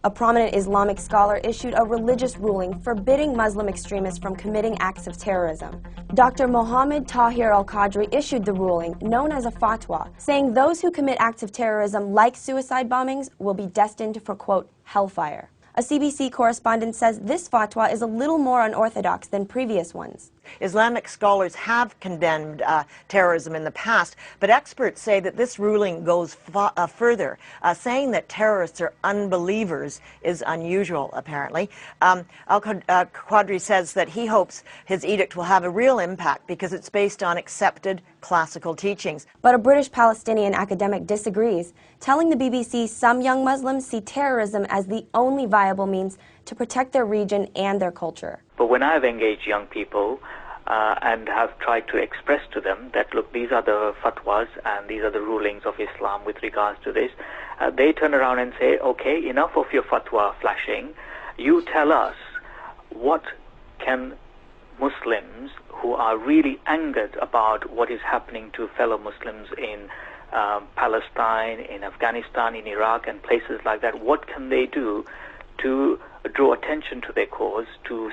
A prominent Islamic scholar issued a religious ruling forbidding Muslim extremists from committing acts of terrorism. Dr. Mohammed Tahir-ul-Qadri issued the ruling, known as a fatwa, saying those who commit acts of terrorism like suicide bombings will be destined for, quote, hellfire. A CBC correspondent says this fatwa is a little more unorthodox than previous ones. Islamic scholars have condemned terrorism in the past, but experts say that this ruling goes further. Saying that terrorists are unbelievers is unusual, apparently. Al-Qadri says that he hopes his edict will have a real impact because it's based on accepted classical teachings. But a British Palestinian academic disagrees, telling the BBC some young Muslims see terrorism as the only viable means to protect their region and their culture. But when I've engaged young people and have tried to express to them that, look, these are the fatwas and these are the rulings of Islam with regards to this, they turn around and say, okay, enough of your fatwa flashing. You tell us, what can Muslims who are really angered about what is happening to fellow Muslims in Palestine, in Afghanistan, in Iraq and places like that, what can they do to draw attention to their cause, to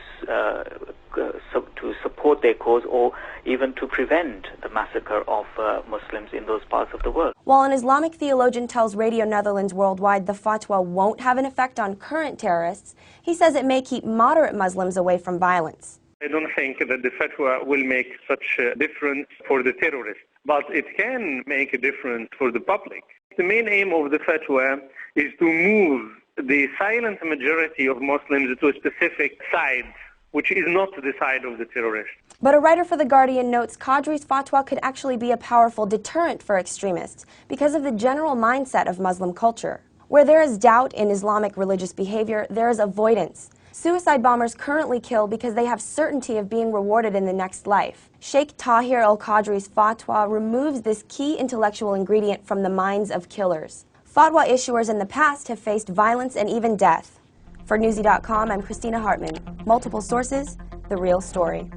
support their cause, or even to prevent the massacre of Muslims in those parts of the world? While an Islamic theologian tells Radio Netherlands Worldwide the fatwa won't have an effect on current terrorists, he says it may keep moderate Muslims away from violence. I don't think that the fatwa will make such a difference for the terrorists, but it can make a difference for the public. The main aim of the fatwa is to move the silent majority of Muslims to a specific side, which is not the side of the terrorists. But a writer for The Guardian notes Qadri's fatwa could actually be a powerful deterrent for extremists because of the general mindset of Muslim culture. Where there is doubt in Islamic religious behavior, there is avoidance. Suicide bombers currently kill because they have certainty of being rewarded in the next life. Sheikh Tahir-ul-Qadri's fatwa removes this key intellectual ingredient from the minds of killers. Fatwa issuers in the past have faced violence and even death. For NewsY.com, I'm Christina Hartman. Multiple sources, the real story.